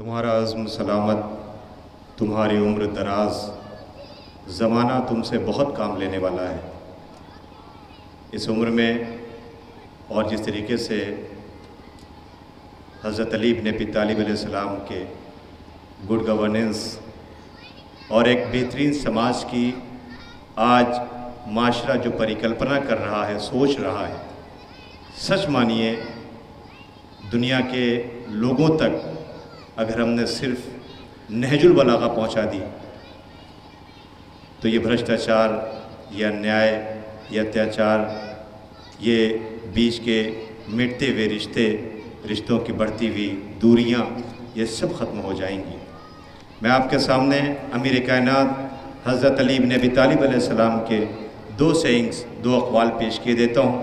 तुम्हारा अज़्म सलामत, तुम्हारी उम्र दराज, ज़माना तुमसे बहुत काम लेने वाला है। इस उम्र में और जिस तरीके से हज़रत अली इब्न अबी तालिब अलैहिस्सलाम के गुड गवर्नेंस और एक बेहतरीन समाज की आज माशरा जो परिकल्पना कर रहा है, सोच रहा है, सच मानिए दुनिया के लोगों तक अगर हमने सिर्फ नहजुल बलागा पहुंचा दी तो ये भ्रष्टाचार, ये अन्याय, ये अत्याचार, ये बीच के मिटते हुए रिश्तों की बढ़ती हुई दूरियां, ये सब ख़त्म हो जाएंगी। मैं आपके सामने अमीर कायनात हज़रत अली इब्न अबी तालिब अलैहिस्सलाम के दो सेइंग्स, दो अक़वाल पेश किए देता हूँ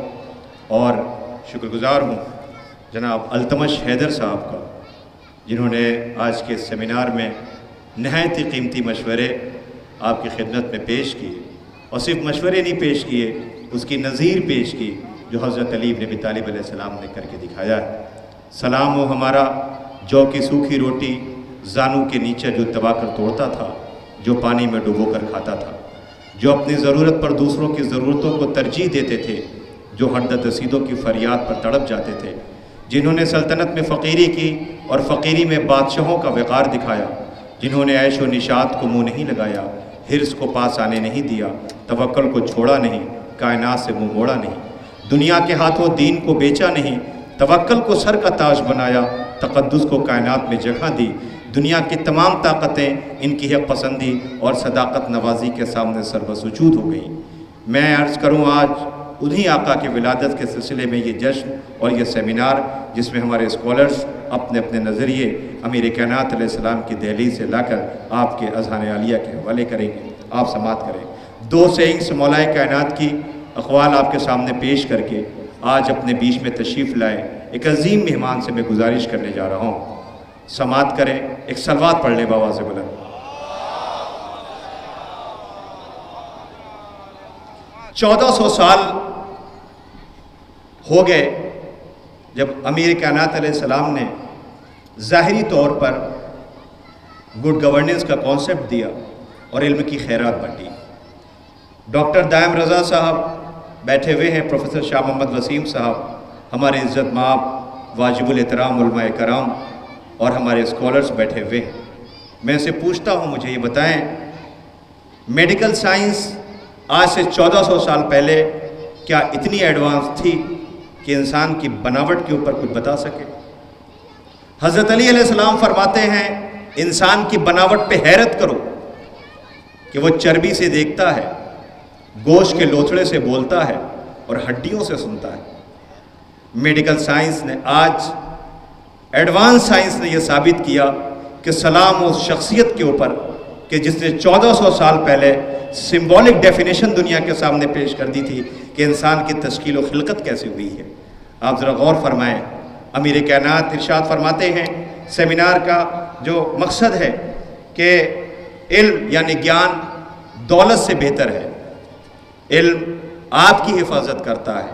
और शुक्रगुज़ार हूँ जनाब अल्तमश हैदर साहब का, जिन्होंने आज के सेमिनार में नहायत ही कीमती मशवरे आपकी खिदमत में पेश किए और सिर्फ मशवरे नहीं पेश किए, उसकी नज़ीर पेश की जो हज़रत अली इब्न अबी तालिब अलैहिस्सलाम ने करके दिखाया है। सलाम हो हमारा जौ की सूखी रोटी जानू के नीचे जो दबाकर तोड़ता था, जो पानी में डुबो कर खाता था, जो अपनी ज़रूरत पर दूसरों की ज़रूरतों को तरजीह देते थे, जो हरदत रसीदों की फरियाद पर तड़प जाते थे, जिन्होंने सल्तनत में फ़कीरी की और फ़कीरी में बादशाहों का वक़ार दिखाया, जिन्होंने ऐश व निशात को मुँह नहीं लगाया, हिर्स को पास आने नहीं दिया, तवक्कुल को छोड़ा नहीं, कायनात से मुँह मोड़ा नहीं, दुनिया के हाथों दीन को बेचा नहीं, तवक्कुल को सर का ताज बनाया, तक़द्दुस को कायनात में जगह दी, दुनिया की तमाम ताकतें इनकी हक़ पसंदी और सदाकत नवाजी के सामने सरबसुजूद हो गई। मैं अर्ज़ करूँ आज उन्हीं आका के विलादत के सिलसिले में ये जश्न और ये सेमिनार, जिसमें हमारे स्कॉलर्स अपने अपने नज़रिए अमीर कायनात अलैहिस्सलाम की दहलीज से लाकर आपके अज़हान आलिया के हवाले करेंगे। आप समात करें। दो सेइंग्स मौलाए कायनात की अक़वाल आपके सामने पेश करके आज अपने बीच में तशरीफ़ लाए एक अजीम मेहमान से मैं गुजारिश करने जा रहा हूँ, समात करें, एक सलवात पढ़ लें बाबा से बुलंद। 1400 साल हो गए जब अमीर कायनात अलैहिस्सलाम ने ज़ाहिरी तौर पर गुड गवर्नेंस का कॉन्सेप्ट दिया और इल्म की खैरात बांटी। डॉक्टर दायम रज़ा साहब बैठे हुए हैं, प्रोफेसर शाह मोहम्मद वसीम साहब, हमारे इज़्ज़त माब वाजिबुल एहतराम उलमाए कराम और हमारे स्कॉलर्स बैठे हुए हैं। मैं इनसे पूछता हूँ, मुझे ये बताएं, मेडिकल साइंस आज से 1400 साल पहले क्या इतनी एडवांस थी कि इंसान की बनावट के ऊपर कुछ बता सके? हज़रत अली अलैहिस्सलाम फरमाते हैं, इंसान की बनावट पे हैरत करो कि वो चर्बी से देखता है, गोश्त के लोथड़े से बोलता है और हड्डियों से सुनता है। मेडिकल साइंस ने आज, एडवांस साइंस ने यह साबित किया कि सलाम उस शख्सियत के ऊपर कि जिसने 1400 साल पहले सिंबॉलिक डेफिनेशन दुनिया के सामने पेश कर दी थी कि इंसान की तश्कील व खिलकत कैसे हुई है। आप ज़रा गौर फरमाएं, अमीर कायनात इरशाद फरमाते हैं, सेमिनार का जो मकसद है कि इल्म यानी ज्ञान दौलत से बेहतर है। इल्म आपकी हिफाजत करता है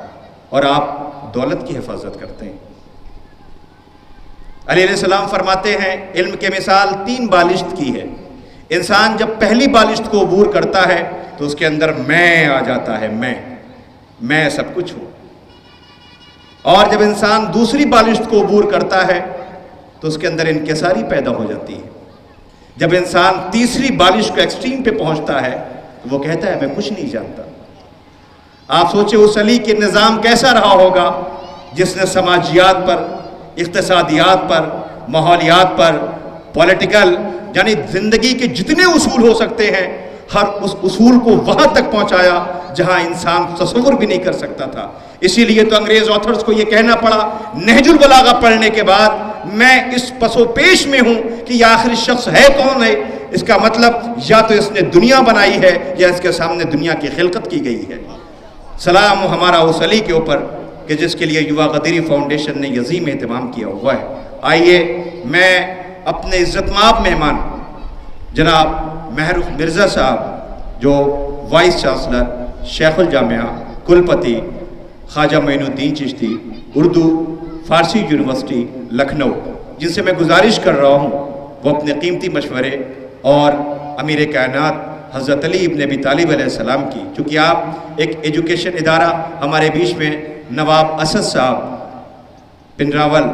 और आप दौलत की हिफाजत करते हैं। अली अलैहिस्सलाम फरमाते हैं, इल्म के मिसाल 3 बालिश्त की है। इंसान जब पहली बालिश्त को अबूर करता है तो उसके अंदर मैं आ जाता है, मैं सब कुछ हूँ। और जब इंसान दूसरी बालिश्त को अबूर करता है तो उसके अंदर इनकिसारी पैदा हो जाती है। जब इंसान तीसरी बालिश्त को एक्सट्रीम पे पहुंचता है तो वो कहता है मैं कुछ नहीं जानता। आप सोचे उस अली के निज़ाम कैसा रहा होगा जिसने समाजियात पर, इक़्तिसादियात पर, माहौलियात पर, पॉलिटिकल यानी ज़िंदगी के जितने उसूल हो सकते हैं हर उस उसूल को वहाँ तक पहुँचाया जहाँ इंसान तसव्वुर भी नहीं कर सकता था। इसीलिए तो अंग्रेज़ ऑथर्स को ये कहना पड़ा नहजुल बलागा पढ़ने के बाद, मैं इस पसोपेश में हूँ कि यह आखिरी शख्स है कौन है। इसका मतलब या तो इसने दुनिया बनाई है या इसके सामने दुनिया की खिलकत की गई है। सलाम हमारा उस अली के ऊपर कि जिसके लिए युवा क़दीरी फाउंडेशन ने यज़ीम एहतमाम किया हुआ है। आइए मैं अपने इज़्ज़तमाब मेहमान जनाब महरूफ मिर्ज़ा साहब, जो वाइस चांसलर शेखुल जामिया, कुलपति ख्वाजा मोइनुद्दीन चिश्ती उर्दू फ़ारसी यूनिवर्सिटी लखनऊ, जिनसे मैं गुजारिश कर रहा हूँ वो अपने कीमती मशवरे और अमीर कायनात हज़रत अली इब्न अबी तालिब अलैहिस्सलाम की, चूँकि आप एक एजुकेशन इदारा हमारे बीच में नवाब असद साहब पिंजरावल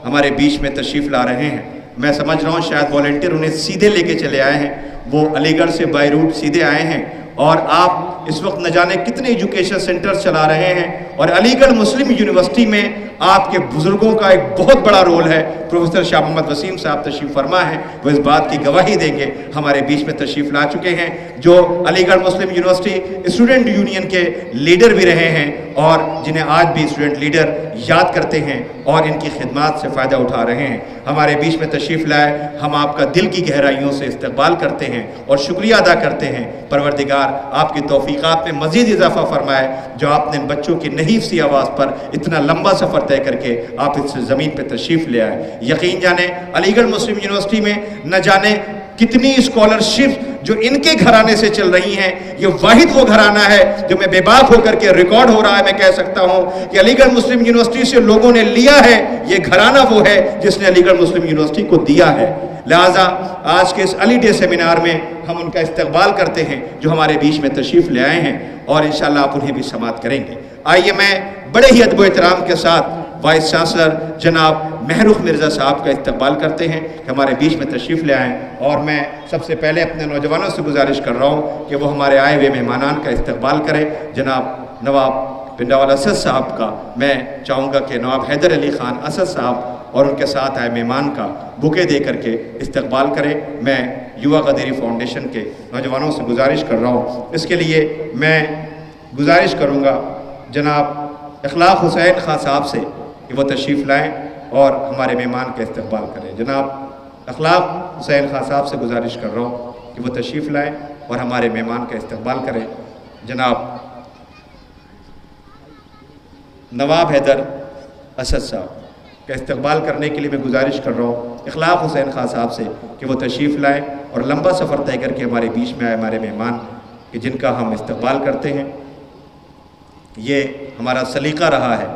हमारे बीच में तशरीफ़ ला रहे हैं। मैं समझ रहा हूँ शायद वॉलंटियर उन्हें सीधे लेके चले आए हैं, वो अलीगढ़ से बाई रूट सीधे आए हैं और आप इस वक्त न जाने कितने एजुकेशन सेंटर्स चला रहे हैं और अलीगढ़ मुस्लिम यूनिवर्सिटी में आपके बुजुर्गों का एक बहुत बड़ा रोल है। प्रोफेसर शाह मोहम्मद वसीम साहब तशरीफ़ फरमा है, वो इस बात की गवाही देंगे, हमारे बीच में तशरीफ़ ला चुके हैं, जो अलीगढ़ मुस्लिम यूनिवर्सिटी स्टूडेंट यूनियन के लीडर भी रहे हैं और जिन्हें आज भी स्टूडेंट लीडर याद करते हैं और इनकी खिदमत से फ़ायदा उठा रहे हैं। हमारे बीच में तशरीफ़ लाए, हम आपका दिल की गहराइयों से इस्तकबाल करते हैं और शुक्रिया अदा करते हैं। परवरदिगार आपकी तौफ़ीक़ात में मज़ीद इजाफ़ा फरमाए, जो आपने बच्चों की नहीफ़ सी आवाज़ पर इतना लंबा सफ़र तय करके आप इस ज़मीन पर तशरीफ़ ले आए। यकीन जाने अलीगढ़ मुस्लिम यूनिवर्सिटी में न जाने कितनी स्कॉलरशिप जो इनके घराने से चल रही हैं, ये वाहिद वो घराना है जो मैं बेबाक होकर के रिकॉर्ड हो रहा है, मैं कह सकता हूं कि अलीगढ़ मुस्लिम यूनिवर्सिटी से लोगों ने लिया है, ये घराना वो है जिसने अलीगढ़ मुस्लिम यूनिवर्सिटी को दिया है। लिहाजा आज के इस अली डे सेमिनार में हम उनका इस्तकबाल करते हैं जो हमारे बीच में तशरीफ़ ले आए हैं और इंशाअल्लाह आप उन्हें भी समाअत करेंगे। आइए मैं बड़े ही अदब एहतराम के साथ वाइस चांसलर जनाब महरुख मिर्ज़ा साहब का इस्तकबाल करते हैं कि हमारे बीच में तशरीफ़ ले आएँ और मैं सबसे पहले अपने नौजवानों से गुजारिश कर रहा हूँ कि वो हमारे आए हुए मेहमानान का इस्तकबाल करें। जनाब नवाब पिंजरावल असद साहब का मैं चाहूँगा कि नवाब हैदर अली ख़ान असद साहब और उनके साथ आए मेहमान का बुके दे करके इस्तकबाल करें। मैं युवा क़दीरी फाउंडेशन के नौजवानों से गुजारिश कर रहा हूँ, इसके लिए मैं गुजारिश करूँगा जनाब इखलाक हुसैन खां साहब से कि वो तशरीफ़ लाएँ और हमारे मेहमान का इस्तकबाल करें। जनाब इखलाक हुसैन खां साहब से गुजारिश कर रहा हूँ कि वो तशरीफ़ लाएँ और हमारे मेहमान का इस्तकबाल करें। जनाब नवाब हैदर असद साहब का इस्तकबाल करने के लिए मैं गुजारिश कर रहा हूँ इखलाक हुसैन खां साहब से कि वो तशरीफ़ लाएँ और लंबा सफ़र तय करके हमारे बीच में आए हमारे मेहमान कि जिनका हम इस्तकबाल करते हैं। ये हमारा सलीका रहा है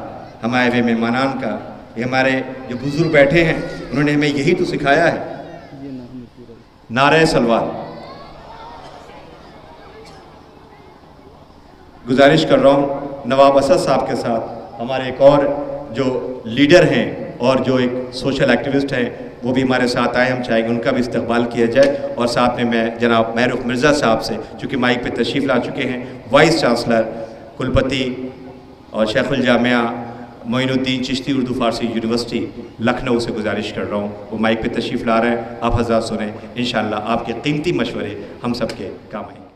हमारे वे मेहमानान का। ये हमारे जो बुजुर्ग बैठे हैं उन्होंने हमें यही तो सिखाया है, नारे सलवार। गुजारिश कर रहा हूँ नवाब असद साहब के साथ हमारे एक और जो लीडर हैं और जो एक सोशल एक्टिविस्ट हैं वो भी हमारे साथ आए, हम चाहेंगे उनका भी इस्तकबाल किया जाए। और साथ में मैं जनाब महरुख मिर्ज़ा साहब से, चूँकि माइक पे तशरीफ़ ला चुके हैं, वाइस चांसलर कुलपति और शेखुल जामिया मोइनुद्दीन चिश्ती उर्दू फ़ारसी यूनिवर्सिटी लखनऊ से गुजारिश कर रहा हूँ, वो माइक पे तशरीफ़ ला रहे हैं। आप हज़रात सुने, इंशाअल्लाह आपके कीमती मशवरे हम सब के काम आएंगे।